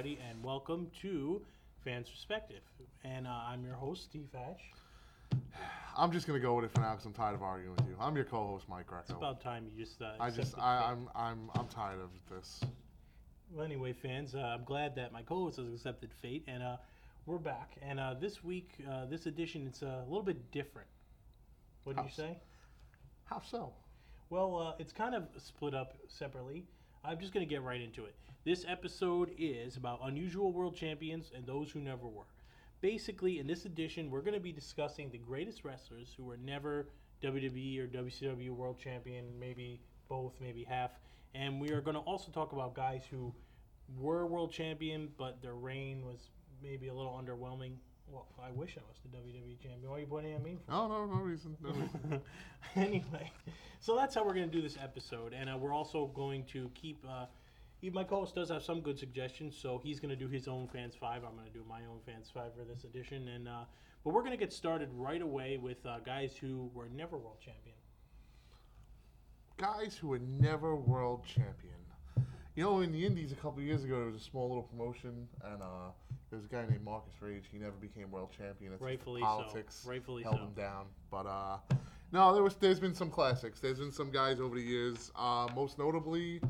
everybody, and welcome to Fans Perspective. And I'm your host, Steve Hatch. I'm just gonna go with it for now because I'm tired of arguing with you. I'm your co-host, Mike Greco. It's about time you just. I'm tired of this. Well, anyway, fans, I'm glad that my co-host has accepted fate, and we're back. And this week, this edition, it's a little bit different. What did you say? How so? Well, it's kind of split up separately. I'm just going to get right into it. This episode is about unusual world champions and those who never were. Basically, in this edition, we're going to be discussing the greatest wrestlers who were never WWE or WCW world champion, maybe both, maybe half. And we are going to also talk about guys who were world champion, but their reign was maybe a little underwhelming. Well, I wish I was the WWE champion. Why are you pointing at me for? Oh, no reason. No reason. Anyway, so that's how we're going to do this episode. And we're also going to keep... my co-host does have some good suggestions, so he's going to do his own Fans 5. I'm going to do my own Fans 5 for this edition. But we're going to get started right away with guys who were never world champion. Guys who were never world champion. You know, in the Indies a couple of years ago, there was a small little promotion, and there was a guy named Marcus Rage. He never became world champion. It's Rightfully politics so. Rightfully held so. him down. But no, there's been some classics. There's been some guys over the years. Most notably,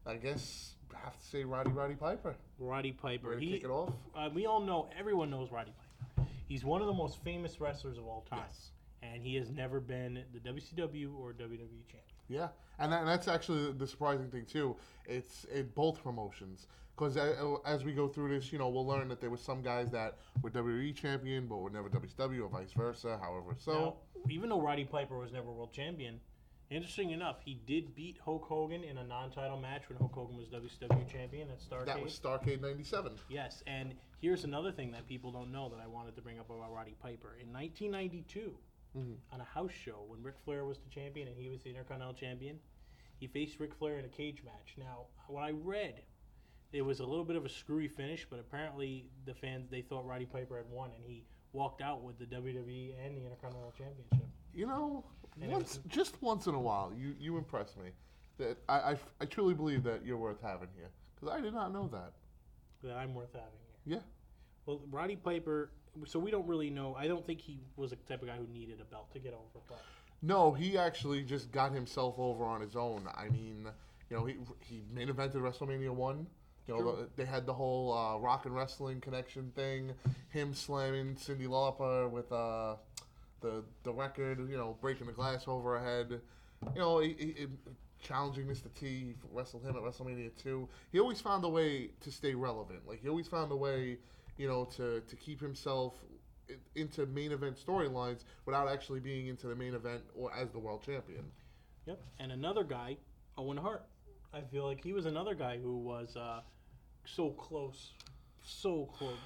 I guess I have to say Roddy Piper. Roddy Piper. Ready to kick it off? We all know, everyone knows Roddy Piper. He's one of the most famous wrestlers of all time. Yes. And he has never been the WCW or WWE champion. Yeah, and that's actually the surprising thing too. It's both promotions because as we go through this, you know, we'll learn that there were some guys that were WWE champion but were never WCW or vice versa. However, Now, even though Roddy Piper was never world champion, interesting enough, he did beat Hulk Hogan in a non-title match when Hulk Hogan was WCW champion at Starrcade. That was Starrcade '97. Yes, and here's another thing that people don't know that I wanted to bring up about Roddy Piper. In 1992. On a house show when Ric Flair was the champion and he was the Intercontinental champion, he faced Ric Flair in a cage match. Now, what I read, it was a little bit of a screwy finish, but apparently the fans, they thought Roddy Piper had won, and he walked out with the WWE and the Intercontinental Championship. You know, just once in a while, you impress me. That I truly believe that you're worth having here because I did not know that. That I'm worth having here. Yeah. Well, Roddy Piper. So we don't really know. I don't think he was the type of guy who needed a belt to get over. But no, he actually just got himself over on his own. I mean, you know, he main evented WrestleMania 1. You know, they had the whole rock and wrestling connection thing. Him slamming Cyndi Lauper with the record. You know, breaking the glass over her head. You know, he challenging Mr. T. Wrestled him at WrestleMania 2. He always found a way to stay relevant. Like he always found a way, you know, to keep himself into main event storylines without actually being into the main event or as the world champion. Yep. And another guy, Owen Hart. I feel like he was another guy who was so close,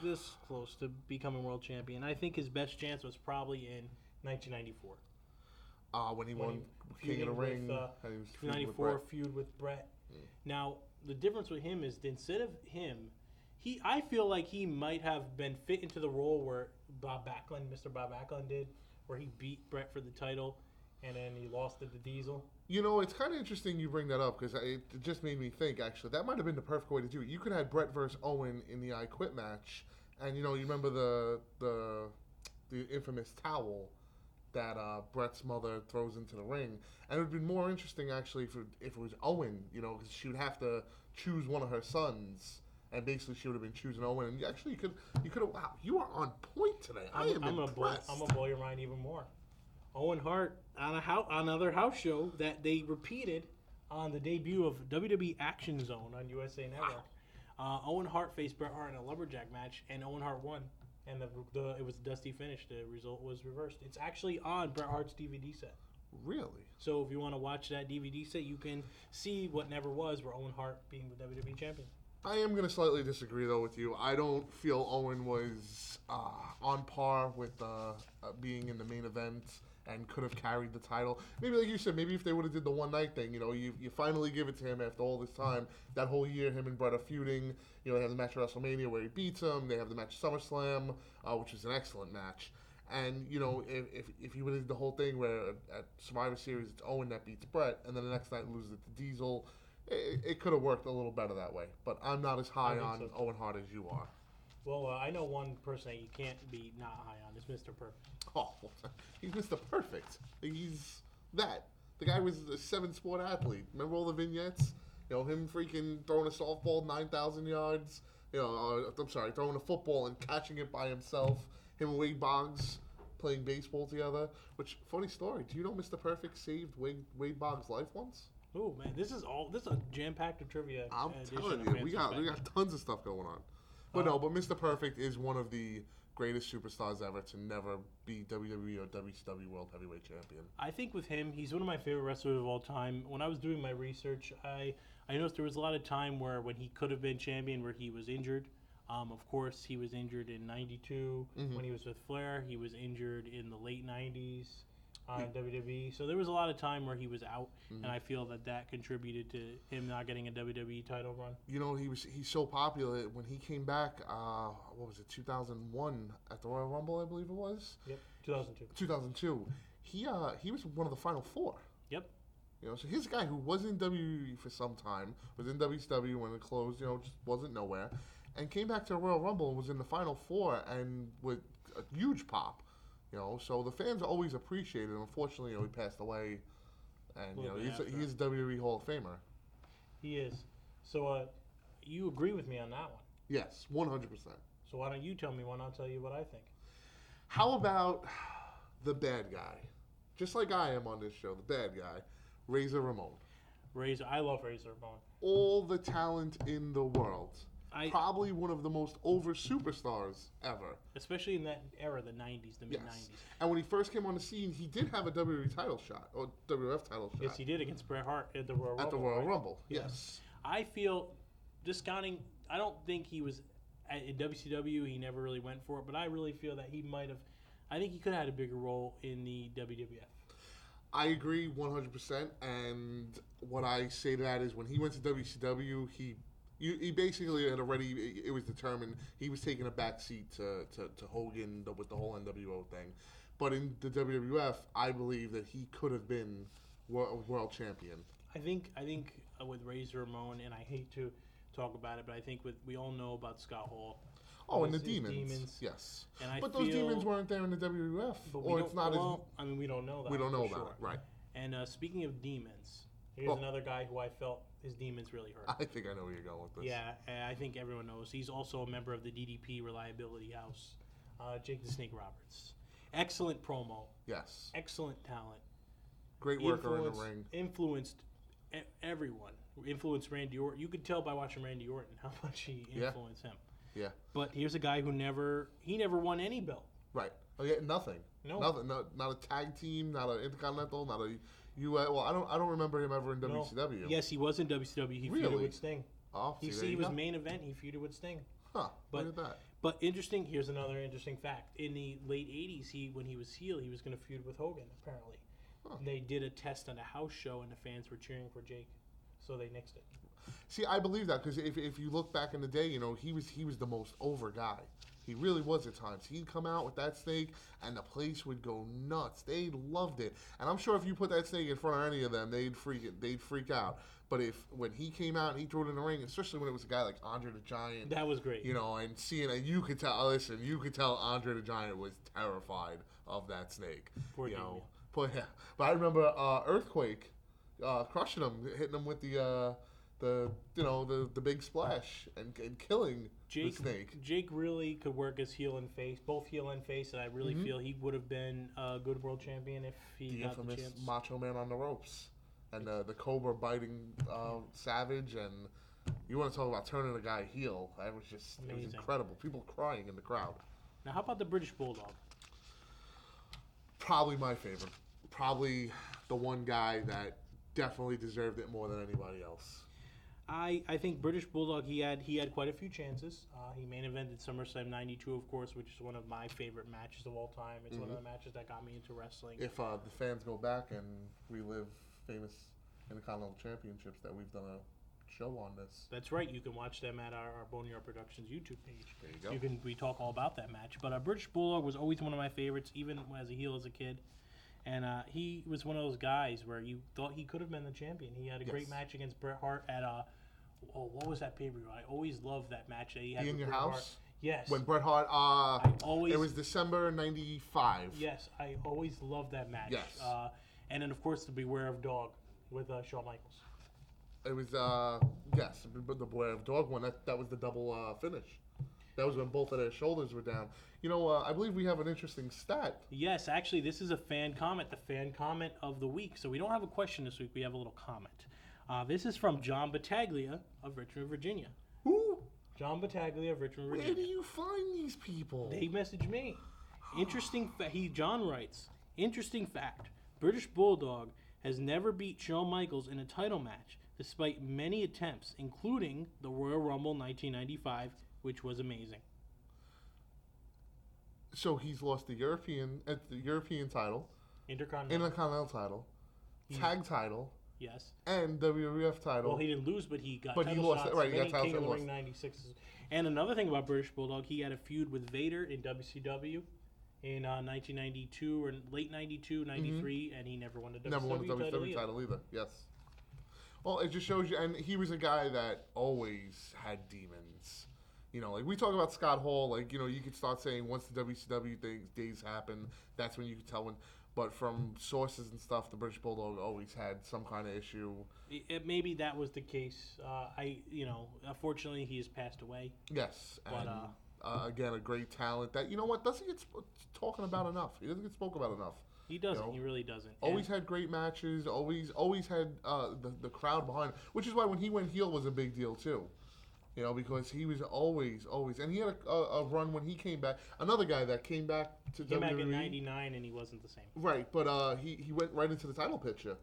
this close to becoming world champion. I think his best chance was probably in 1994. When he won King of the Ring. 94 feud with Brett. Now, the difference with him is that instead of him, I feel like he might have been fit into the role where Mr. Bob Backlund did, where he beat Brett for the title, and then he lost it to Diesel. You know, it's kind of interesting you bring that up, because it just made me think, actually, that might have been the perfect way to do it. You could have Brett versus Owen in the I Quit match, and, you know, you remember the infamous towel that Brett's mother throws into the ring, and it would have been more interesting, actually, if it was Owen, you know, because she would have to choose one of her sons. And basically, she would have been choosing Owen. And actually, you could have. Wow, you are on point today. I'm impressed. I'm gonna blow your mind even more. Owen Hart on another house show that they repeated on the debut of WWE Action Zone on USA Network. Owen Hart faced Bret Hart in a lumberjack match, and Owen Hart won. And it was a dusty finish. The result was reversed. It's actually on Bret Hart's DVD set. Really? So if you want to watch that DVD set, you can see what never was, where Owen Hart being the WWE champion. I am going to slightly disagree, though, with you. I don't feel Owen was on par with being in the main event and could have carried the title. Maybe, like you said, maybe if they would have did the one-night thing, you know, you finally give it to him after all this time. That whole year, him and Brett are feuding. You know, they have the match at WrestleMania where he beats him. They have the match at SummerSlam, which is an excellent match. And, you know, if you would have did the whole thing where at Survivor Series it's Owen that beats Brett, and then the next night loses it to Diesel, it could have worked a little better that way. But I'm not as high on so. Owen Hart as you are. Well, I know one person that you can't be not high on is Mr. Perfect. Oh, he's Mr. Perfect. He's that. The guy was a 7-sport athlete. Remember all the vignettes? Him freaking throwing a softball 9,000 yards. Throwing a football and catching it by himself. Him and Wade Boggs playing baseball together. Which, funny story, do you know Mr. Perfect saved Wade Boggs' life once? Oh man, this is a jam-packed trivia. I'm telling you, we got tons of stuff going on. But but Mr. Perfect is one of the greatest superstars ever to never be WWE or WCW World Heavyweight Champion. I think with him, he's one of my favorite wrestlers of all time. When I was doing my research, I noticed there was a lot of time when he could have been champion where he was injured. Of course, he was injured in '92 when he was with Flair. He was injured in the late '90s in WWE. So there was a lot of time where he was out, and I feel that contributed to him not getting a WWE title run. He's so popular. When he came back, 2001 at the Royal Rumble, I believe it was? Yep, 2002. 2002. He was one of the final 4. Yep. So here's a guy who was in WWE for some time, was in WCW when it closed, just wasn't nowhere, and came back to the Royal Rumble and was in the final 4 and with a huge pop. So the fans always appreciate it. Unfortunately, he passed away, and he's a WWE Hall of Famer. He is. So you agree with me on that one? Yes, 100%. So why don't you tell me one? I'll tell you what I think. How about the bad guy? Just like I am on this show, the bad guy, Razor Ramon. I love Razor Ramon. All the talent in the world. Probably one of the most over superstars ever. Especially in that era, the 90s, the mid-90s. Yes. And when he first came on the scene, he did have a WWE title shot, or WWF title shot. Yes, he did against Bret Hart at the Royal Rumble. At the Royal Rumble, yes. I feel, discounting, I don't think he was, in WCW, he never really went for it, but I really feel that he might have, I think he could have had a bigger role in the WWF. I agree 100%, and what I say to that is when he went to WCW, he basically had already, it was determined he was taking a back seat to Hogan with the whole NWO thing. But in the WWF, I believe that he could have been world champion. I think with Razor Ramon, and I hate to talk about it, but I think we all know about Scott Hall. Oh, and the demons. Yes. But those demons weren't there in the WWF. We don't know that. We don't know about it, right. And speaking of demons, here's another guy who I felt his demons really hurt. I think I know where you're going with this. Yeah, I think everyone knows. He's also a member of the DDP Reliability House, Jake the Snake Roberts. Excellent promo. Yes. Excellent talent. Great worker in the ring. Influenced everyone. Influenced Randy Orton. You could tell by watching Randy Orton how much he influenced him. Yeah. But here's a guy who never won any belt. Right. Oh yeah, nothing. No. Nothing. Not a tag team. Not an Intercontinental. Not a U.S. Well, I don't remember him ever in WCW. Yes, he was in WCW. He feuded with Sting. Oh, he was main event. He feuded with Sting. Huh. Look at that. But interesting. Here's another interesting fact. In the late '80s, when he was heel, he was going to feud with Hogan. Apparently, they did a test on a house show, and the fans were cheering for Jake, so they nixed it. See, I believe that because if you look back in the day, he was the most over guy. He really was at times. He'd come out with that snake, and the place would go nuts. They loved it, and I'm sure if you put that snake in front of any of them, they'd freak out. But when he came out and he threw it in the ring, especially when it was a guy like Andre the Giant, that was great. And seeing it, you could tell Andre the Giant was terrified of that snake. Poor But I remember Earthquake crushing him, hitting him with the big splash and killing the snake. Jake really could work as heel and face, both heel and face, and I really feel he would have been a good world champion if he got the chance. The infamous Macho Man on the ropes, and the Cobra biting Savage, and you want to talk about turning a guy heel? It was incredible. People crying in the crowd. Now, how about the British Bulldog? Probably my favorite. Probably the one guy that definitely deserved it more than anybody else. I think British Bulldog, he had quite a few chances. He main evented SummerSlam '92, of course, which is one of my favorite matches of all time. It's one of the matches that got me into wrestling. If the fans go back and relive famous Intercontinental Championships, that we've done a show on this. That's right. You can watch them at our Boneyard Productions YouTube page. There you go. We talk all about that match. But British Bulldog was always one of my favorites, even as a heel as a kid. And he was one of those guys where you thought he could have been the champion. He had a great match against Bret Hart at what was that pay-per-view? I always loved that match that he had Be with in Your Bret House? Hart. Yes. When Bret Hart, it was December 95. Yes, I always loved that match. Yes. And then, of course, the Beware of Dog with Shawn Michaels. It was, yes, but the Beware of Dog one, that was the double finish. That was when both of their shoulders were down. You know, I believe we have an interesting stat. Yes, actually, this is a fan comment, the fan comment of the week. So we don't have a question this week. We have a little comment. This is from John Battaglia of Richmond, Virginia. Who? John Battaglia of Richmond, Virginia. Where do you find these people? They messaged me. John writes, interesting fact, British Bulldog has never beat Shawn Michaels in a title match, despite many attempts, including the Royal Rumble 1995, which was amazing. So he's lost the European title, Intercontinental title, Tag title, yes, and WWF title. Well, he didn't lose, but he got. But he lost it, right? He got title King of the lost. Ring 96. And another thing about British Bulldog, he had a feud with Vader in WCW in 1992 or late 92, 93, and he never won the WCW title either. Yes. Well, it just shows you, and he was a guy that always had demons. You know, like we talk about Scott Hall, like, you know, you could start saying once the WCW days happen, that's when you could tell when. But from sources and stuff, the British Bulldog always had some kind of issue. Maybe that was the case. Unfortunately, he has passed away. Yes, but, and again, a great talent that, you know what, doesn't get talking about enough. He doesn't get spoken about enough. He doesn't. You know? He really doesn't. Always had great matches. Always had the crowd behind him, which is why when he went heel was a big deal too. You know, because he was always, and he had a run when he came back. Another guy that came back to WWE. Came back in '99 and he wasn't the same. Right, but he went right into the title picture.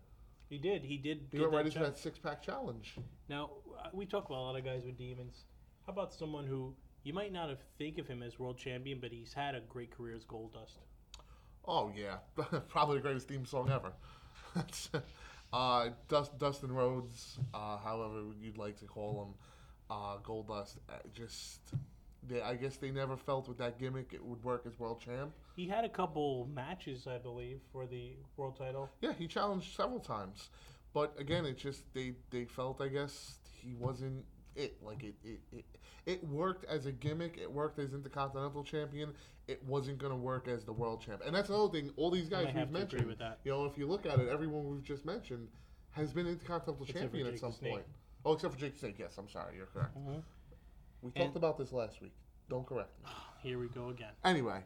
He did. He went right into that six-pack challenge. Now, we talk about a lot of guys with demons. How about someone who you might not have think of him as world champion, but he's had a great career as Goldust? Oh, yeah. Probably the greatest theme song ever. Dustin Rhodes, however you'd like to call him. Goldust, I guess they never felt with that gimmick it would work as world champ. He had a couple matches, I believe, for the world title. Yeah, he challenged several times, but again, it just they felt, I guess, he wasn't it. Like it worked as a gimmick. It worked as Intercontinental Champion. It wasn't going to work as the world champ. And that's another thing. All these guys we've mentioned, with that. You know, if you look at it, everyone we've just mentioned has been Intercontinental Champion at some point. Oh, except for Jake Snake. Yes, I'm sorry. You're correct. Mm-hmm. We talked about this last week. Don't correct me. Here we go again. Anyway,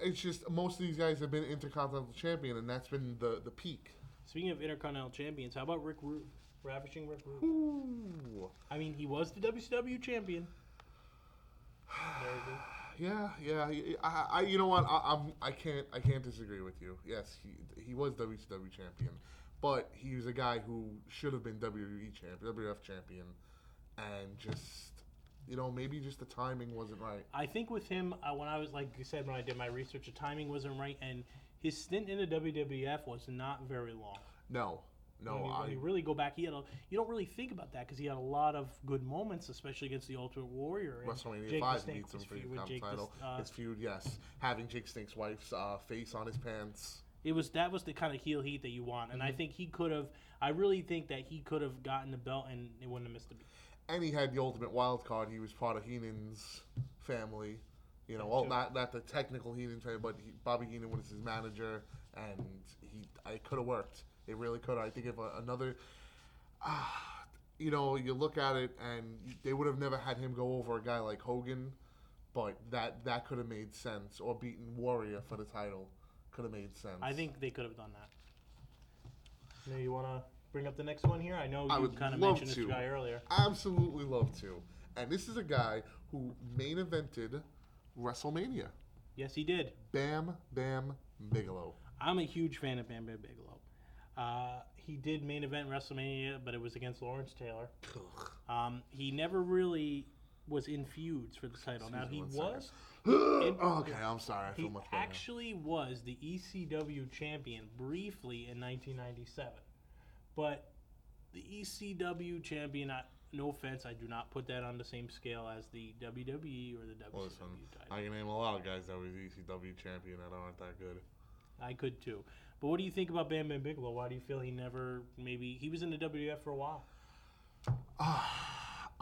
it's just most of these guys have been Intercontinental Champion, and that's been the peak. Speaking of Intercontinental Champions, how about Rick Rude? Ravishing Rick Rude. Ooh. I mean, he was the WCW champion. Yeah. I you know what? I can't disagree with you. Yes, he was WCW champion. But he was a guy who should have been WWE champion, WWF champion, and just, you know, maybe just the timing wasn't right. I think with him, when I was, like you said, when I did my research, the timing wasn't right, and his stint in the WWF was not very long. No. When you really go back, you don't really think about that because he had a lot of good moments, especially against the Ultimate Warrior. WrestleMania 5 beats him for the title. His feud, yes, having Jake Snake's wife's face on his pants. That was the kind of heel heat that you want, and I think he could have. I really think that he could have gotten the belt and it wouldn't have missed the beat. And he had the ultimate wild card. He was part of Heenan's family. You know, well, not the technical Heenan family, but Bobby Heenan was his manager, and it could have worked. It really could. I think if another, you know, you look at it, and they would have never had him go over a guy like Hogan, but that could have made sense, or beaten Warrior for the title. Could have made sense. I think they could have done that. You want to bring up the next one here? I know you kind of mentioned this guy earlier. Absolutely love to. And this is a guy who main evented WrestleMania. Yes, he did. Bam Bigelow. I'm a huge fan of Bam Bigelow. He did main event WrestleMania, but it was against Lawrence Taylor. He never really was in feuds for the title. Now, he was... Okay, I'm sorry. I feel much better. He actually was the ECW champion briefly in 1997. But the ECW champion, no offense, I do not put that on the same scale as the WWE or the WCW title. I can name a lot of guys that were the ECW champion that aren't that good. I could too. But what do you think about Bam Bigelow? Why do you feel he was in the WWF for a while?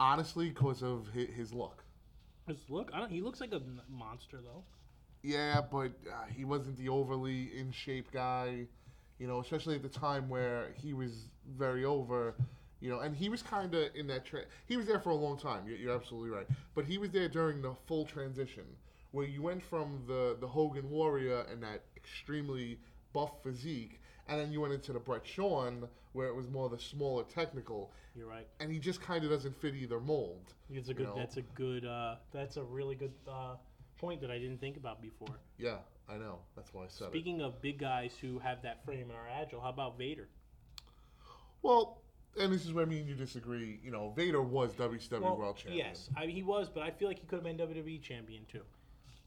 Honestly, because of his look. His look? He looks like a monster, though. Yeah, but he wasn't the overly in shape guy, especially at the time where he was very over, and he was kind of in that he was there for a long time. You're absolutely right, but he was there during the full transition where you went from the Hogan Warrior and that extremely buff physique, and then you went into the Bret Shawn where it was more the smaller technical. You're right, and he just kind of doesn't fit either mold. That's a really good point that I didn't think about before. Yeah, I know. That's why I said Speaking of big guys who have that frame and are agile, how about Vader? Well, and this is where me and you disagree. Vader was WCW World Champion. Yes, he was, but I feel like he could have been WWE Champion too.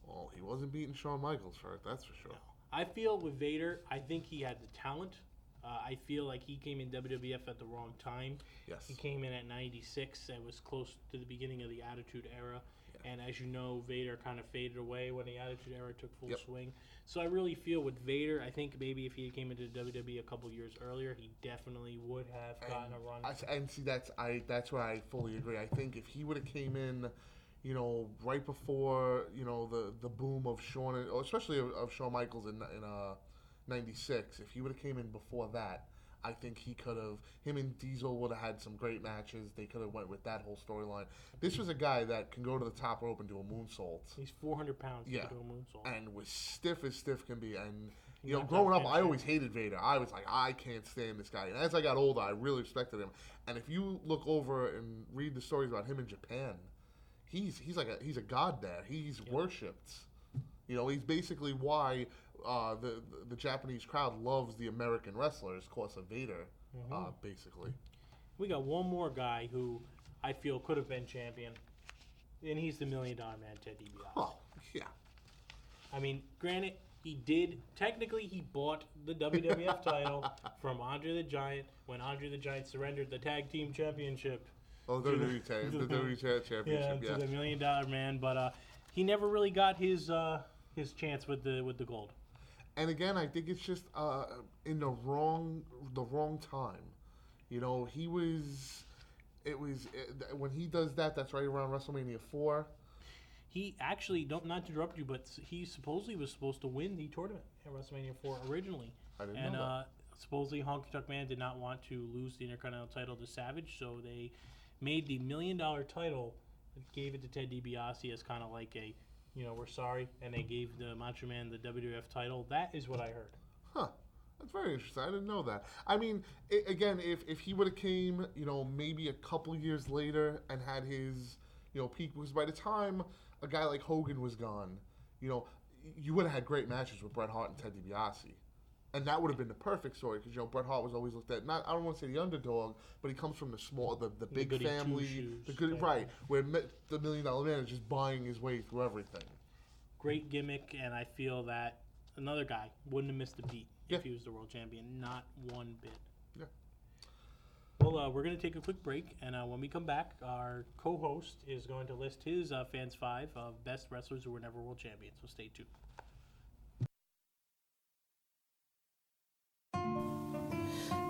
Well, he wasn't beating Shawn Michaels for it, that's for sure. No. I feel with Vader, I think he had the talent. I feel like he came in WWF at the wrong time. Yes. He came in at 96. It was close to the beginning of the Attitude Era. Yeah. And as you know, Vader kind of faded away when the Attitude Era took full swing. So I really feel with Vader, I think maybe if he came into WWE a couple years earlier, he definitely would have gotten a run. And see, that's where I fully agree. I think if he would have came in, right before, the boom of Shawn, or especially of Shawn Michaels in 96, if he would have came in before that, I think him and Diesel would have had some great matches. They could have went with that whole storyline. This was a guy that can go to the top rope and do a moonsault. He's 400 pounds to do a moonsault. And was stiff as stiff can be. And, growing up, I always hated Vader. I was like, I can't stand this guy. And as I got older, I really respected him. And if you look over and read the stories about him in Japan, he's a god there. He's worshipped. He's basically why the Japanese crowd loves the American wrestlers, because of Vader, basically. We got one more guy who I feel could have been champion, and he's the $1 Million Man, Ted DiBiase. Oh, yeah. I mean, granted, he bought the WWF title from Andre the Giant when Andre the Giant surrendered the Tag Team Championship. Oh, the WWE Championship, yeah. To the $1 Million Man, but he never really got his chance with the gold. And again, I think it's just in the wrong time. When he does that, that's right around WrestleMania 4. He actually, not to interrupt you, but he supposedly was supposed to win the tournament at WrestleMania 4 originally. I didn't know that. Supposedly Honky Tonk Man did not want to lose the Intercontinental title to Savage, so they made the $1 Million title and gave it to Ted DiBiase as kind of like a, we're sorry, and they gave the Macho Man the WWF title. That is what I heard. Huh. That's very interesting. I didn't know that. I mean, again, if he would have came, maybe a couple years later and had his, peak, because by the time a guy like Hogan was gone, you would have had great matches with Bret Hart and Ted DiBiase. And that would have been the perfect story because, Bret Hart was always looked at, I don't want to say the underdog, but he comes from the big family, right, where the $1 Million Man is just buying his way through everything. Great gimmick, and I feel that another guy wouldn't have missed a beat if he was the world champion. Not one bit. Yeah. Well, we're going to take a quick break, and when we come back, our co-host is going to list his Fans 5 of best wrestlers who were never world champions, so stay tuned.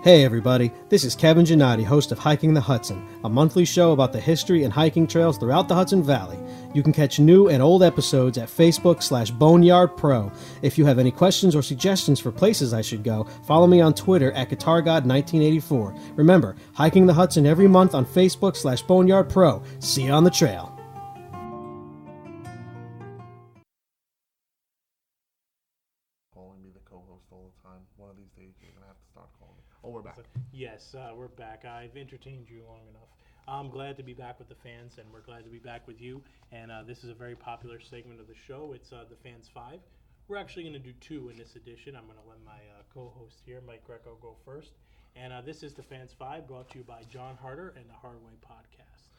Hey everybody, this is Kevin Gennady, host of Hiking the Hudson, a monthly show about the history and hiking trails throughout the Hudson Valley. You can catch new and old episodes at Facebook/BoneyardPro. If you have any questions or suggestions for places I should go, follow me on Twitter at GuitarGod1984. Remember, Hiking the Hudson every month on Facebook/BoneyardPro. See you on the trail. Calling me the co-host all the time. One of these days you're going to have to start calling me. Oh, we're back. Yes, we're back. I've entertained you long enough. I'm glad to be back with the fans, and we're glad to be back with you. And this is a very popular segment of the show. It's the Fans 5. We're actually going to do 2 in this edition. I'm going to let my co-host here, Mike Greco, go first. And this is the Fans 5, brought to you by John Harder and the Hardway Podcast.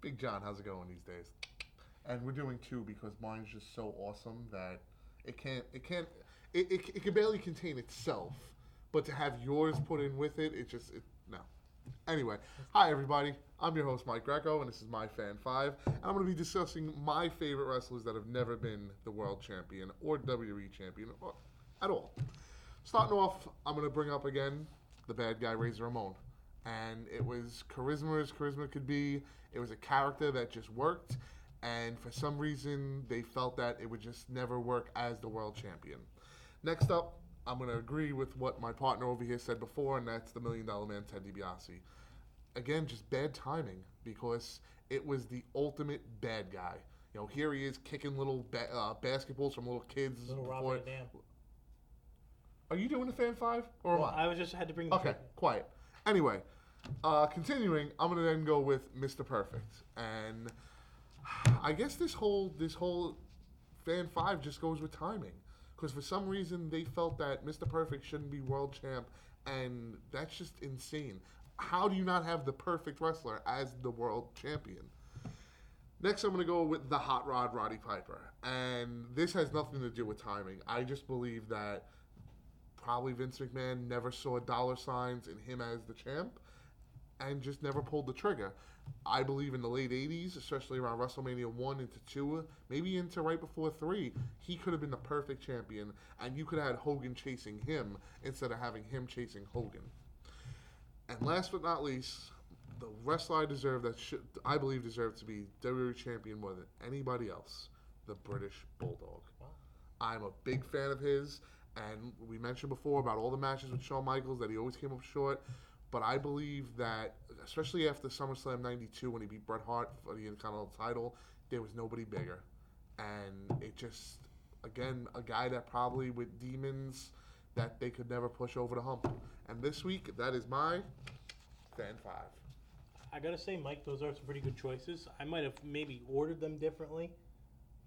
Big John, how's it going these days? And we're doing 2 because mine's just so awesome that it can barely contain itself. But to have yours put in with it, no. Anyway, hi everybody. I'm your host, Mike Greco, and this is my Fan 5. And I'm going to be discussing my favorite wrestlers that have never been the world champion or WWE champion or at all. Starting off, I'm going to bring up again the bad guy, Razor Ramon. And it was charisma as charisma could be. It was a character that just worked. And for some reason, they felt that it would just never work as the world champion. Next up, I'm going to agree with what my partner over here said before, and that's the $1 Million Man, Ted DiBiase. Again, just bad timing, because it was the ultimate bad guy. You know, here he is kicking little basketballs from little kids. Little Rob Van Dam. Are you doing the fan five? Or Well, am I? I was just had to bring the Okay, quiet. Anyway, continuing, I'm going to then go with Mr. Perfect. And I guess this whole fan five just goes with timing. Because for some reason, they felt that Mr. Perfect shouldn't be world champ, and that's just insane. How do you not have the perfect wrestler as the world champion? Next, I'm going to go with the Hot Rod, Roddy Piper. And this has nothing to do with timing. I just believe that probably Vince McMahon never saw dollar signs in him as the champ and just never pulled the trigger. I believe in the late 80s, especially around WrestleMania 1 into 2, maybe into right before 3, he could have been the perfect champion, and you could have had Hogan chasing him instead of having him chasing Hogan. And last but not least, the wrestler I believe deserved to be WWE champion more than anybody else, the British Bulldog. Wow. I'm a big fan of his, and we mentioned before about all the matches with Shawn Michaels that he always came up short. But I believe that, especially after SummerSlam 92 when he beat Bret Hart for the Intercontinental title, there was nobody bigger. And it just, again, a guy that probably with demons that they could never push over the hump. And this week, that is my fan five. I gotta say, Mike, those are some pretty good choices. I might have maybe ordered them differently,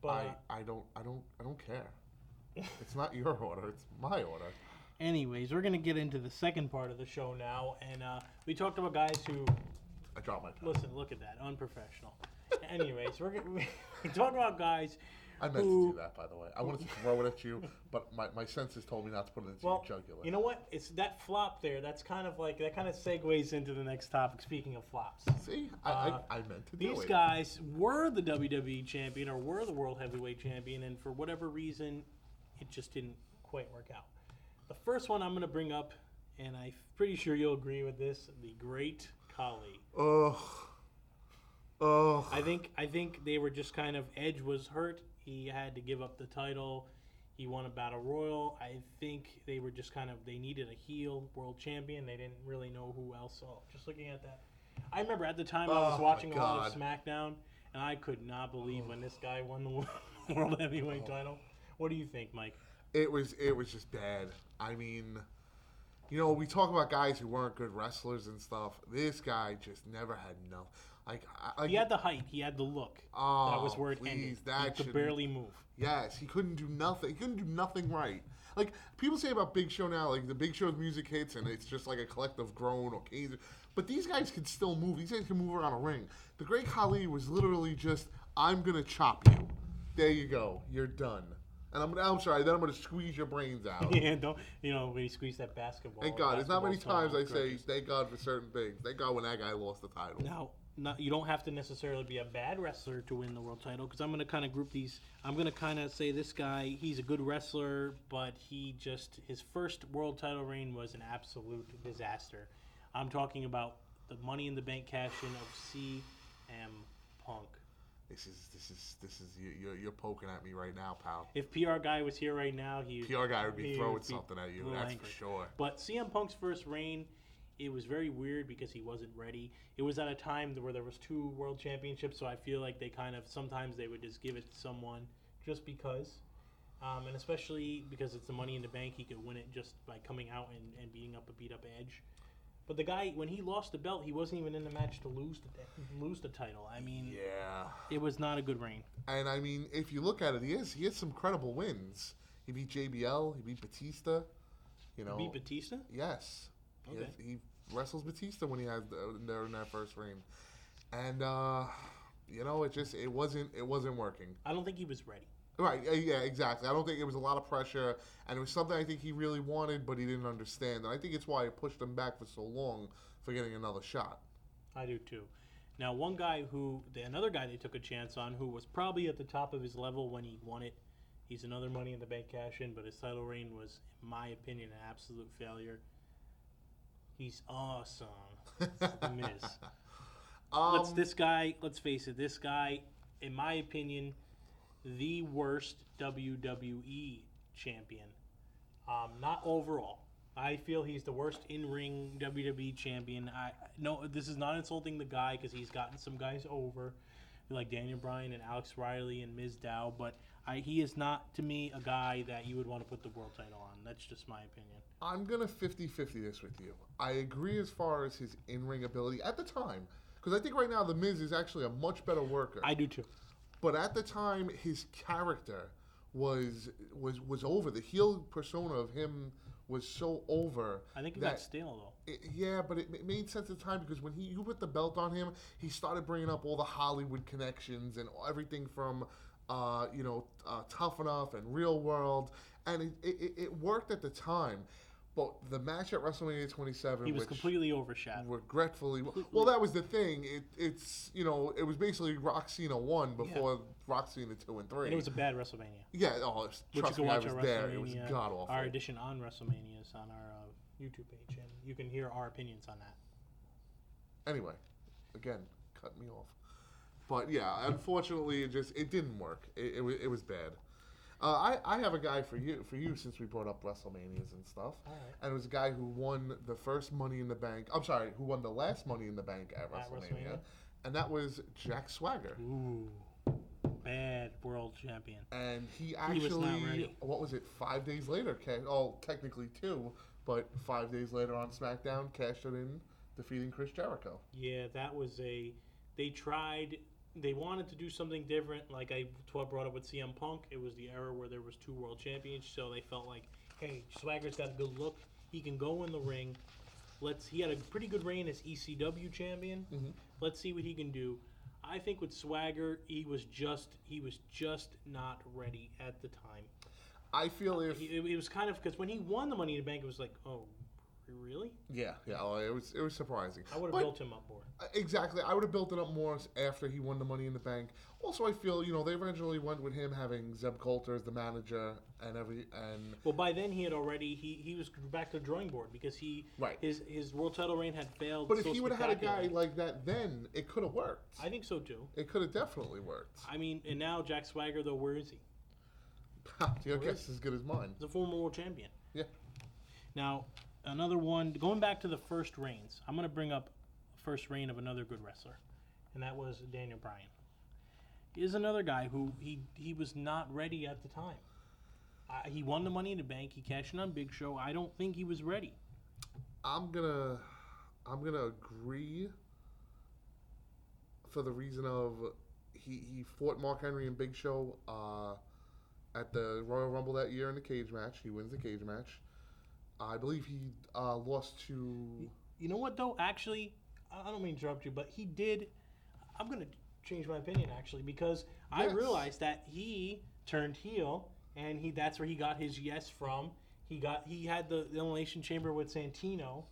but I don't care. It's not your order, it's my order. anyways, we're gonna get into the second part of the show now, and we talked about guys who. I dropped my pen. Listen, look at that, unprofessional. Anyways, we talked about guys. I meant to do that, by the way. I wanted to throw it at you, but my senses told me not to put it into your jugular. You know what? It's that flop there. That's kind of like that kind of segues into the next topic. Speaking of flops, See, I meant to do it. these guys were the WWE champion or were the World Heavyweight champion, and for whatever reason, it just didn't quite work out. The first one I'm going to bring up, and I'm pretty sure you'll agree with this: the Great Khali. Ugh. I think they were just kind of Edge was hurt. He had to give up the title. He won a battle royal. I think they were just kind of they needed a heel world champion. They didn't really know who else. So just looking at that, I remember at the time I was watching a lot of SmackDown, and I could not believe when this guy won the World Heavyweight title. What do you think, Mike? It was just bad. I mean, you know, we talk about guys who weren't good wrestlers and stuff. This guy just never had enough. He had the height. He had the look. That was where it ended. He could barely move. Yes, he couldn't do nothing. He couldn't do nothing right. Like, people say about Big Show now, like, the Big Show's music hits and it's just like a collective groan or canes. But these guys can still move. These guys can move around a ring. The Great Khali was literally just, I'm going to chop you. There you go. You're done. And I'm sorry, then I'm going to squeeze your brains out. Yeah, don't, when you squeeze that basketball. Thank God. There's not many times I say, thank God for certain things. Thank God when that guy lost the title. Now, you don't have to necessarily be a bad wrestler to win the world title, because I'm going to kind of group these. I'm going to kind of say this guy, he's a good wrestler, but his first world title reign was an absolute disaster. I'm talking about the Money in the Bank cash-in of CM Punk. This is you're poking at me right now, pal. If PR guy was here right now, PR guy would be throwing something at you. That's for sure. But CM Punk's first reign, it was very weird because he wasn't ready. It was at a time where there was 2 world championships, so I feel like they kind of sometimes they would just give it to someone just because, and especially because it's the Money in the Bank, he could win it just by coming out and beating up a beat up Edge. But the guy, when he lost the belt, he wasn't even in the match to lose the title. I mean, yeah, it was not a good reign. And I mean, if you look at it, he has some credible wins. He beat JBL. He beat Batista. You know, He beat Batista? Yes. Okay. He wrestles Batista when he has in that first reign, and it wasn't working. I don't think he was ready. Right, yeah, exactly. I don't think it was a lot of pressure, and it was something I think he really wanted, but he didn't understand. And I think it's why it pushed him back for so long for getting another shot. I do too. Now, another guy they took a chance on, who was probably at the top of his level when he won it, He's another Money in the Bank cash-in, but his title reign was, in my opinion, an absolute failure. He's awesome. The Miz. Let's face it, this guy, in my opinion, the worst WWE champion. Not overall. I feel he's the worst in-ring WWE champion. No, this is not insulting the guy because he's gotten some guys over, like Daniel Bryan and Alex Riley and Miz Dow, but he is not, to me, a guy that you would want to put the world title on. That's just my opinion. I'm going to 50-50 this with you. I agree as far as his in-ring ability at the time, because I think right now The Miz is actually a much better worker. I do too. But at the time, his character was over. The heel persona of him was so over. I think it got stale, though. Yeah, but it made sense at the time because when you put the belt on him, he started bringing up all the Hollywood connections and everything from, Tough Enough and Real World. And it worked at the time. But the match at WrestleMania 27, he was completely overshadowed. Regretfully, well, that was the thing. It was basically Rock Cena 1 before Rock Cena 2 and 3. And it was a bad WrestleMania. Yeah, trust me, I was there. It was god awful. Our edition on WrestleMania is on our YouTube page, and you can hear our opinions on that. Anyway, again, cut me off. But yeah, unfortunately, it didn't work. It was bad. I have a guy for you since we brought up WrestleManias and stuff. All right. And it was a guy who won the first Money in the Bank. I'm sorry, who won the last Money in the Bank at WrestleMania. And that was Jack Swagger. Ooh, bad world champion. And he actually, was not ready. What was it, 5 days later? Technically 2, but 5 days later on SmackDown, cashed it in, defeating Chris Jericho. Yeah, that was They wanted to do something different, like I brought up with CM Punk. It was the era where there was 2 world champions, so they felt like, hey, Swagger's got a good look. He can go in the ring. He had a pretty good reign as ECW champion. Mm-hmm. Let's see what he can do. I think with Swagger, he was just not ready at the time. I feel it was kind of because when he won the Money in the Bank, it was like, oh, really? Yeah. It was surprising. I would have built him up more. Exactly. I would have built it up more after he won the Money in the Bank. Also, I feel they originally went with him having Zeb Coulter as the manager and. Well, by then he had already he was back to the drawing board because his world title reign had failed. But if he would have had a guy like that, then it could have worked. I think so too. It could have definitely worked. I mean, and now Jack Swagger, though, where is he? Your guess is as good as mine. He's a former world champion. Yeah. Now, another one, going back to the first reigns, I'm going to bring up first reign of another good wrestler, and that was Daniel Bryan. He is another guy who he was not ready at the time. He won the Money in the Bank. He cashed in on Big Show. I don't think he was ready. I'm gonna agree for the reason of he fought Mark Henry and Big Show at the Royal Rumble that year in the cage match. He wins the cage match. I believe he lost to... You know what, though? Actually, I don't mean to interrupt you, but he did... I'm going to change my opinion, actually, because I realized that he turned heel, and that's where he got his yes from. He had the Elimination Chamber with Santino.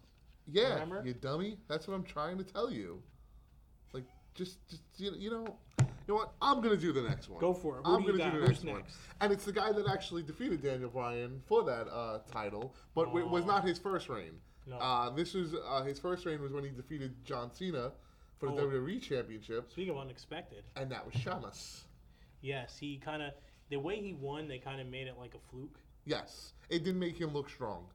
Yeah, remember? You dummy. That's what I'm trying to tell you. Like, just you know what? I'm going to do the next one. Go for it. I'm going to do the next one. And it's the guy that actually defeated Daniel Bryan for that title, but it was not his first reign. No. This was his first reign was when he defeated John Cena for the WWE Championship. Speaking of unexpected. And that was Sheamus. Yes, the way he won, they kind of made it like a fluke. Yes. It didn't make him look strong.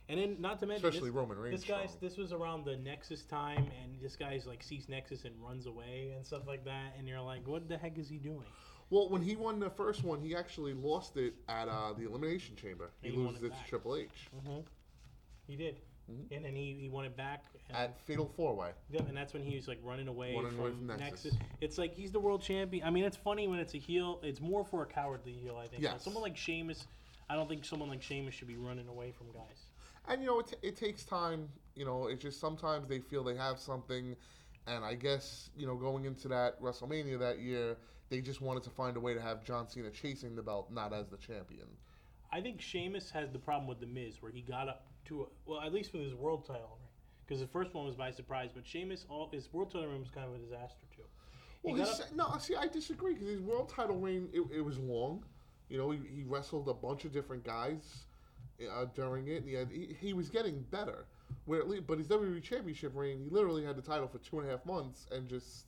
And then, not to mention, especially Roman Reigns. This was around the Nexus time, and this guy's like sees Nexus and runs away and stuff like that, and you're like, what the heck is he doing? Well, when he won the first one, he actually lost it at the Elimination Chamber. He loses it to Triple H. Mm-hmm. He did. Mm-hmm. And then he won it back. At Fatal 4-Way. Yep, and that's when he was like running away from Nexus. It's like he's the world champion. I mean, it's funny when it's a heel. It's more for a cowardly heel, I think. Yes. Someone like Sheamus, I don't think someone like Sheamus should be running away from guys. And, it takes time. It's just sometimes they feel they have something. And I guess, going into that WrestleMania that year, they just wanted to find a way to have John Cena chasing the belt, not as the champion. I think Sheamus has the problem with The Miz, where he got up to, at least with his world title reign. Because the first one was by surprise. But Sheamus, his world title reign was kind of a disaster, too. I disagree, because his world title reign, it was long. You know, he wrestled a bunch of different guys during it. And he was getting better. But his WWE Championship reign, he literally had the title for 2.5 months and just...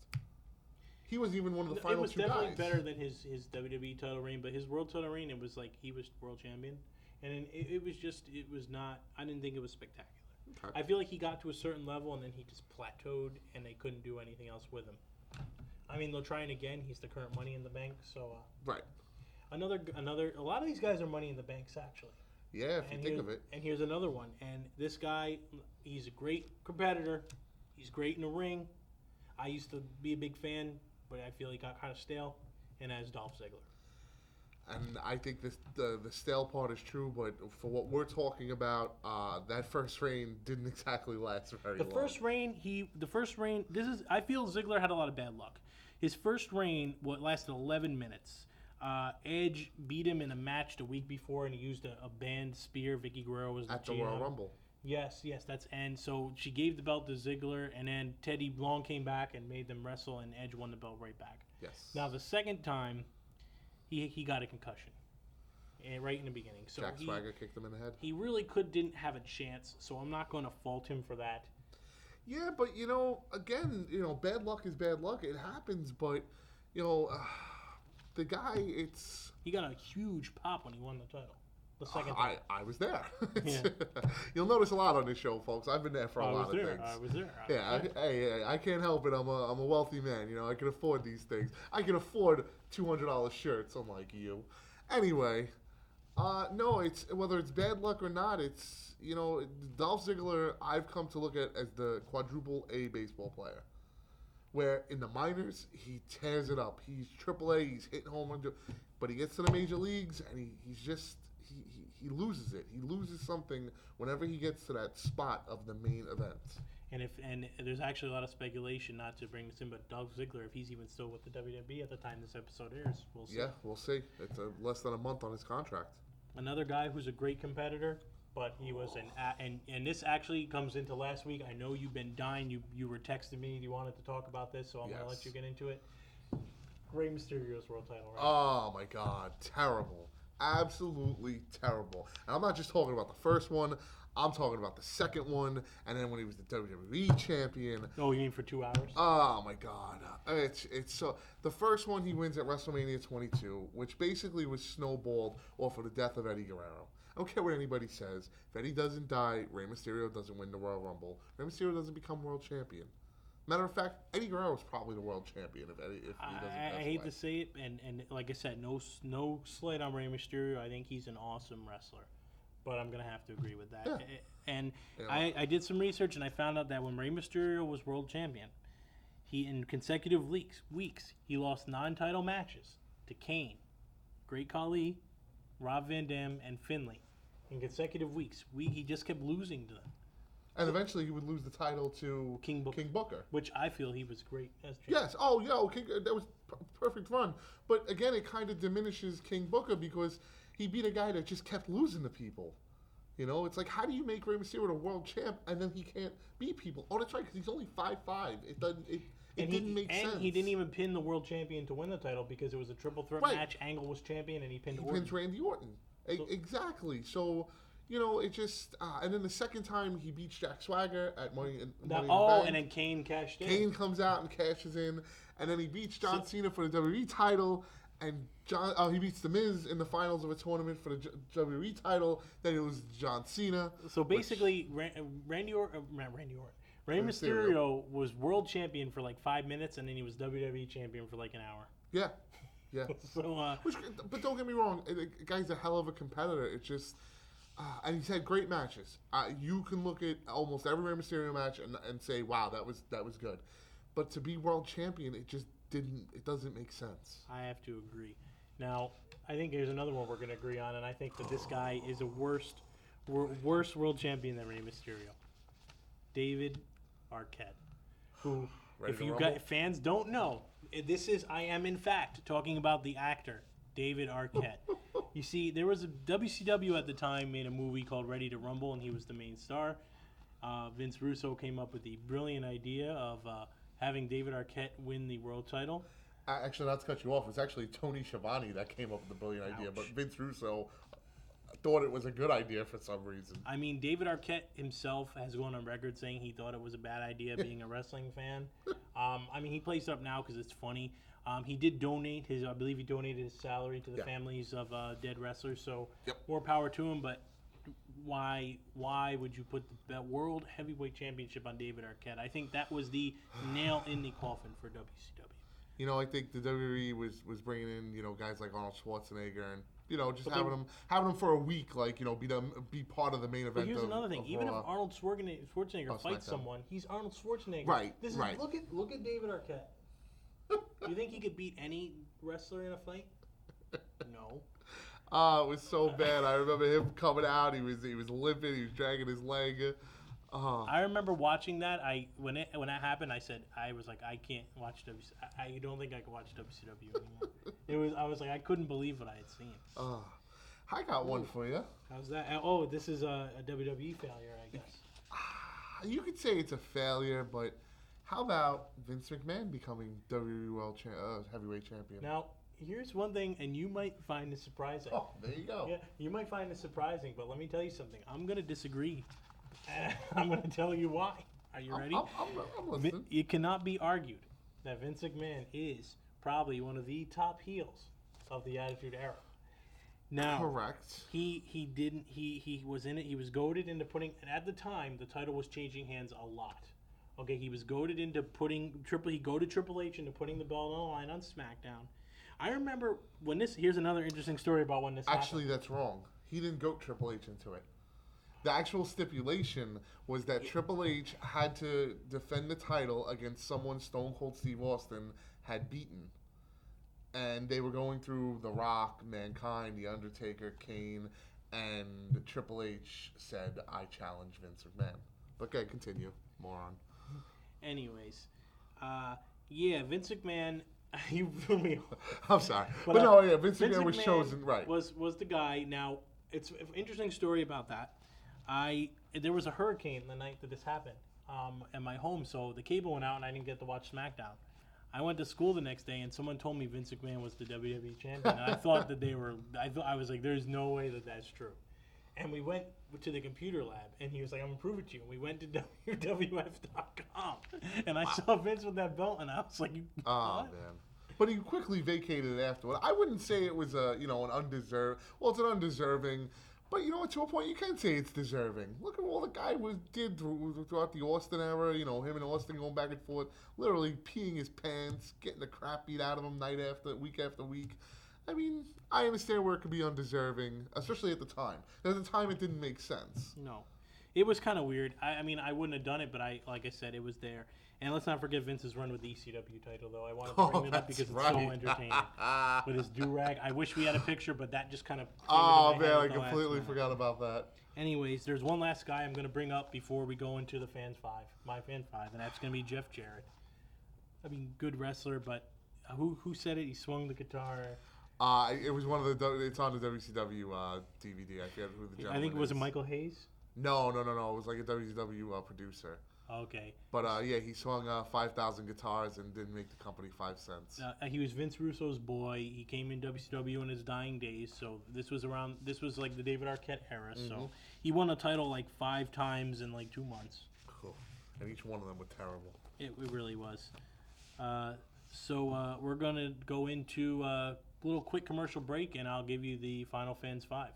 He was even one of the final two guys. It was definitely better than his WWE title reign, but his world title reign, it was like he was world champion. And it was not... I didn't think it was spectacular. Okay. I feel like he got to a certain level and then he just plateaued and they couldn't do anything else with him. I mean, they'll try it again. He's the current Money in the Bank, so... right. A lot of these guys are Money in the Banks, actually. Yeah, if you think of it. And here's another one. And this guy, he's a great competitor. He's great in the ring. I used to be a big fan, but I feel he got kind of stale. And that's Dolph Ziggler. And I think the stale part is true, but for what we're talking about, that first reign didn't exactly last very long. The first reign, I feel Ziggler had a lot of bad luck. His first reign lasted 11 minutes. Edge beat him in a match the week before, and he used a banned spear. Vicky Guerrero was at the Royal Rumble. Yes, and so she gave the belt to Ziggler, and then Teddy Long came back and made them wrestle, and Edge won the belt right back. Yes. Now the second time, he got a concussion, right in the beginning. So Jack Swagger kicked him in the head. He really didn't have a chance, so I'm not going to fault him for that. Yeah, but again, bad luck is bad luck. It happens, but the guy, he got a huge pop when he won the title. The second time. I was there. Yeah. You'll notice a lot on this show, folks. I've been there for a lot of things. I was there. Yeah, I can't help it. I'm a wealthy man. I can afford these things. I can afford $200 shirts, unlike you. Anyway, no, it's whether it's bad luck or not. It's Dolph Ziggler. I've come to look at as the quadruple A baseball player. Where in the minors, he tears it up. He's AAA, he's hitting home runs. But he gets to the major leagues, and he loses it. He loses something whenever he gets to that spot of the main event. And there's actually a lot of speculation, not to bring this in, but Dolph Ziggler, if he's even still with the WWE at the time this episode airs, we'll see. Yeah, we'll see. It's less than a month on his contract. Another guy who's a great competitor, but he was and this actually comes into last week. I know you've been dying. You were texting me. You wanted to talk about this, so I'm going to let you get into it. Rey Mysterio's world title, right? Oh, my God. Terrible. Absolutely terrible. And I'm not just talking about the first one. I'm talking about the second one. And then when he was the WWE champion. Oh, you mean for 2 hours? Oh, my God. It's so... The first one he wins at WrestleMania 22, which basically was snowballed off of the death of Eddie Guerrero. I don't care what anybody says. If Eddie doesn't die, Rey Mysterio doesn't win the Royal Rumble. Rey Mysterio doesn't become world champion. Matter of fact, Eddie Guerrero is probably the world champion if he doesn't pass away. I hate to say it, and like I said, no slight on Rey Mysterio. I think he's an awesome wrestler, but I'm gonna have to agree with that. Yeah. And I did some research, and I found out that when Rey Mysterio was world champion, he in consecutive weeks he lost non-title matches to Kane, Great Khali, Rob Van Dam, and Finlay in consecutive weeks. He just kept losing to them. And eventually he would lose the title to King Booker. Which I feel he was great as champion. Yes. Oh, yeah. That was perfect run. But again, it kind of diminishes King Booker because he beat a guy that just kept losing to people. It's like, how do you make Rey Mysterio a world champ and then he can't beat people? Oh, that's right, because he's only 5'5". It didn't make sense. And he didn't even pin the world champion to win the title because it was a triple threat match. Angle was champion and he pinned Orton. He pins Randy Orton. Exactly. So... it just... and then the second time, he beats Jack Swagger at Money in the Bank. And then Kane cashed in. Kane comes out and cashes in. And then he beats John Cena for the WWE title. And he beats The Miz in the finals of a tournament for the WWE title. Then it was John Cena. So basically, Rey Mysterio was world champion for like 5 minutes. And then he was WWE champion for like an hour. Yeah. Yeah. So, but don't get me wrong. The guy's a hell of a competitor. It's just... and he's had great matches. You can look at almost every Rey Mysterio match and say, "Wow, that was good." But to be world champion, it doesn't make sense. I have to agree. Now, I think there's another one we're going to agree on, and I think that this guy is a worse world champion than Rey Mysterio. David Arquette, who, if you fans don't know, I am in fact talking about the actor David Arquette. You see, there was a WCW at the time made a movie called Ready to Rumble, and he was the main star. Vince Russo came up with the brilliant idea of having David Arquette win the world title. Actually, not to cut you off, it's actually Tony Schiavone that came up with the brilliant idea, but Vince Russo thought it was a good idea for some reason. I mean, David Arquette himself has gone on record saying he thought it was a bad idea being a wrestling fan. I mean, he plays it up now because it's funny. He did donate I believe he donated his salary to the families of dead wrestlers, so more power to him, but why would you put the World Heavyweight Championship on David Arquette? I think that was the nail in the coffin for WCW. You know, I think the WWE was bringing in, you know, guys like Arnold Schwarzenegger and, you know, just having them for a week, like, you know, be part of the main event. But here's another thing: even if Arnold Schwarzenegger fights someone, he's Arnold Schwarzenegger. Right. Look at David Arquette. Do you think he could beat any wrestler in a fight? No. It was so bad. I remember him coming out. He was limping. He was dragging his leg. I remember watching that. When that happened, I was like, I can't watch WCW. I don't think I can watch WCW anymore. I was like, I couldn't believe what I had seen. I got one for you. How's that? Oh, this is a WWE failure, I guess. You could say it's a failure, but how about Vince McMahon becoming WWE World Heavyweight Champion? Now, here's one thing, and you might find this surprising. Oh, there you go. Yeah, you might find this surprising, but let me tell you something. I'm going to disagree. I'm going to tell you why. Are you ready? I'm listening. It cannot be argued that Vince McMahon is probably one of the top heels of the Attitude Era. Now, correct. He was in it. He was goaded into putting. And at the time, the title was changing hands a lot. Okay, he was goaded into putting He goaded Triple H into putting the belt on the line on SmackDown. I remember when this. Here's another interesting story about when this. Actually, happened. That's wrong. He didn't goat Triple H into it. The actual stipulation was that Triple H had to defend the title against someone Stone Cold Steve Austin had beaten. And they were going through The Rock, Mankind, The Undertaker, Kane, and Triple H said, I challenge Vince McMahon. Okay, continue. Moron. Anyways, Vince McMahon... You threw me off. I'm sorry. But Vince McMahon was chosen, right. Was the guy. Now, it's an interesting story about that. There was a hurricane the night that this happened at my home, so the cable went out and I didn't get to watch SmackDown. I went to school the next day and someone told me Vince McMahon was the WWE champion. And I thought that I was like, there's no way that that's true. And we went to the computer lab and he was like, I'm going to prove it to you. And we went to WWF.com and I saw Vince with that belt and I was like, oh, man. But he quickly vacated it afterward. I wouldn't say it was an undeserved. Well, it's an undeserving. But, to a point, you can say it's deserving. Look at all the guy did throughout the Austin era. Him and Austin going back and forth, literally peeing his pants, getting the crap beat out of him week after week. I mean, I understand where it could be undeserving, especially at the time. At the time, it didn't make sense. No. It was kind of weird. I mean, I wouldn't have done it, but like I said, it was there. And let's not forget Vince's run with the ECW title, though. I wanted to bring it up because it's so entertaining. With his do-rag. I wish we had a picture, but that just kind of Oh, man, I completely forgot about that. Anyways, there's one last guy I'm going to bring up before we go into the my Fan 5, and that's going to be Jeff Jarrett. I mean, good wrestler, but who said it? He swung the guitar. It was it's on the WCW DVD. I forget who the gentleman I think it was is. Michael Hayes? No. It was like a WCW producer. Okay. But, he swung 5,000 guitars and didn't make the company 5 cents. He was Vince Russo's boy. He came in WCW in his dying days, so this was like the David Arquette era. Mm-hmm. So he won a title like 5 times in like 2 months. Cool. And each one of them were terrible. It really was. So we're going to go into a little quick commercial break, and I'll give you the Final Fans 5.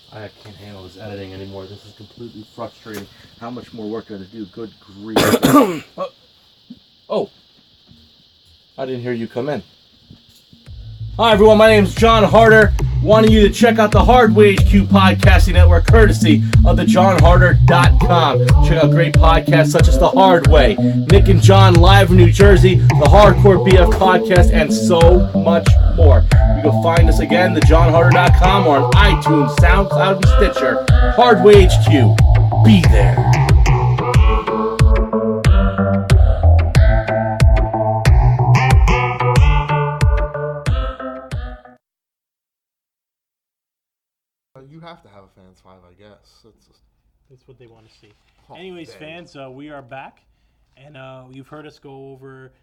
I can't handle this editing anymore. This is completely frustrating. How much more work do I have to do? Good grief. Oh. I didn't hear you come in. Hi, everyone. My name is John Harder. Wanting you to check out the Hardway HQ Podcasting Network, courtesy of thejohnharder.com. Check out great podcasts such as The Hard Way, Nick and John live in New Jersey, the Hardcore BF Podcast, and so much more. You can find us again, thejohnharder.com, or on iTunes, SoundCloud, and Stitcher. Hardway HQ. Be there. You have to have a Fans 5, I guess. That's what they want to see. Oh, Anyways, fans, we are back. And you've heard us go over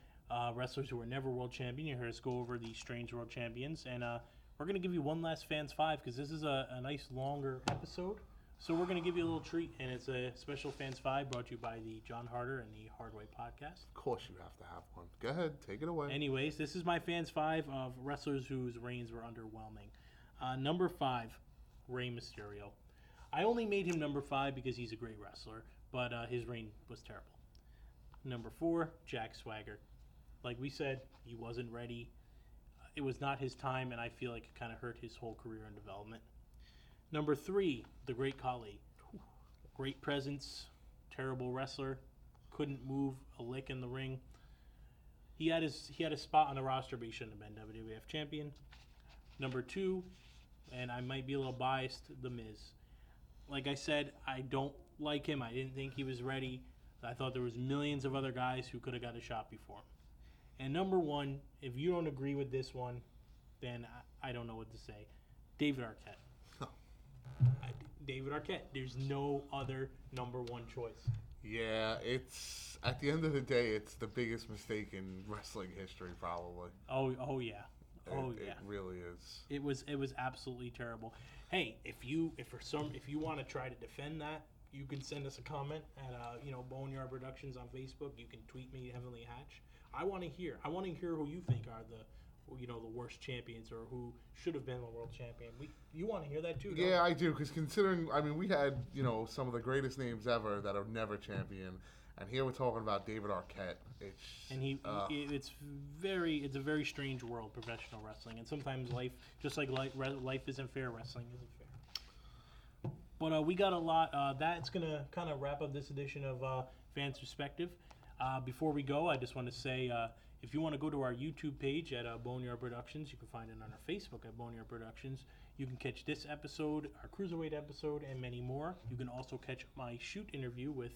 wrestlers who were never world champion. You heard us go over the strange world champions. And we're going to give you one last Fans 5 because this is a nice longer episode. So we're going to give you a little treat, and it's a special Fans 5 brought to you by the John Harder and the Hardway podcast. Of course you have to have one. Go ahead, take it away. Anyways, this is my Fans 5 of wrestlers whose reigns were underwhelming. Number 5, Rey Mysterio. I only made him number 5 because he's a great wrestler, but his reign was terrible. Number 4, Jack Swagger. Like we said, he wasn't ready. It was not his time, and I feel like it kind of hurt his whole career and development. Number 3, the Great Khali. Great presence, terrible wrestler, couldn't move a lick in the ring. He had a spot on the roster, but he shouldn't have been WWF champion. Number 2, and I might be a little biased, The Miz. Like I said, I don't like him. I didn't think he was ready. I thought there was millions of other guys who could have got a shot before him. And number 1, if you don't agree with this one, then I don't know what to say. David Arquette. David Arquette. There's no other number 1 choice. Yeah, it's at the end of the day, it's the biggest mistake in wrestling history, probably. Oh yeah. It really is. It was absolutely terrible. Hey, if you want to try to defend that, you can send us a comment at Boneyard Productions on Facebook. You can tweet me Heavenly Hatch. I want to hear who you think are the worst champions or who should have been the world champion. You want to hear that too? Don't Yeah, I do, because considering, we had, some of the greatest names ever that are never champion, and here we're talking about David Arquette. It's a very strange world, professional wrestling, and sometimes life, just like life isn't fair, wrestling isn't fair. But we got a lot. That's gonna kind of wrap up this edition of Fans Perspective. Before we go, I just want to say, if you want to go to our YouTube page at Boneyard Productions, you can find it on our Facebook at Boneyard Productions. You can catch this episode, our Cruiserweight episode, and many more. You can also catch my shoot interview with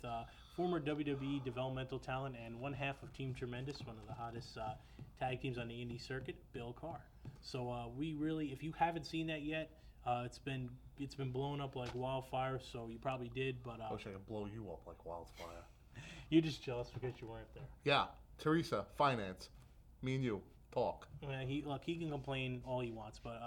former WWE developmental talent and one half of Team Tremendous, one of the hottest tag teams on the indie circuit, Bill Carr. So if you haven't seen that yet, it's been blown up like wildfire, so you probably did. But I wish I could blow you up like wildfire. You're just jealous because you weren't there. Yeah. Teresa, finance. Me and you, talk. He can complain all he wants, but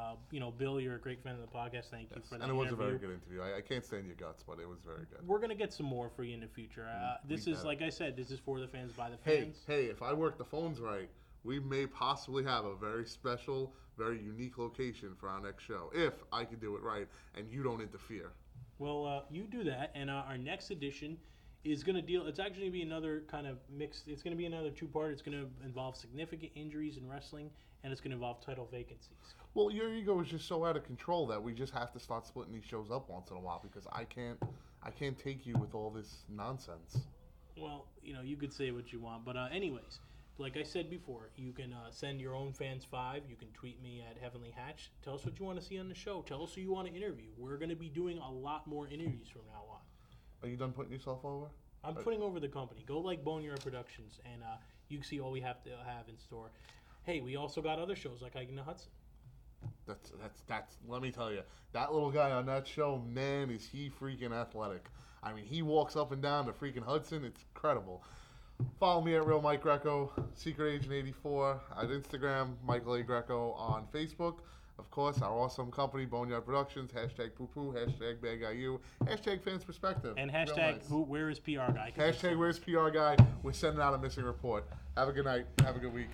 Bill, you're a great fan of the podcast. Thank you for that. And it was interview. a very good interview. I can't stand your guts, but it was very good. We're gonna get some more for you in the future. This is, like I said, this is for the fans by the fans. Hey, if I work the phones right, we may possibly have a very special, very unique location for our next show. If I can do it right and you don't interfere. Well, you do that, and our next edition is going to deal. It's actually going to be another kind of mixed. It's going to be another 2-part. It's going to involve significant injuries in wrestling, and it's going to involve title vacancies. Well, your ego is just so out of control that we just have to start splitting these shows up once in a while because I can't take you with all this nonsense. Well, you could say what you want, but anyways, like I said before, you can send your own Fans 5. You can tweet me at Heavenly Hatch. Tell us what you want to see on the show. Tell us who you want to interview. We're going to be doing a lot more interviews from now on. Are you done putting yourself over? I'm putting over the company. Go like Boneyard Productions, and you can see all we have to have in store. Hey, we also got other shows like Hiking the Hudson. That's. Let me tell you, that little guy on that show, man, is he freaking athletic. He walks up and down the freaking Hudson. It's incredible. Follow me at Real Mike Greco, Secret Agent 84 at Instagram, Michael A. Greco on Facebook. Of course, our awesome company, Boneyard Productions, hashtag poo-poo, hashtag bad guy you, hashtag fans perspective. And hashtag where is PR guy? Hashtag where's PR guy. We're sending out a missing report. Have a good night. Have a good week.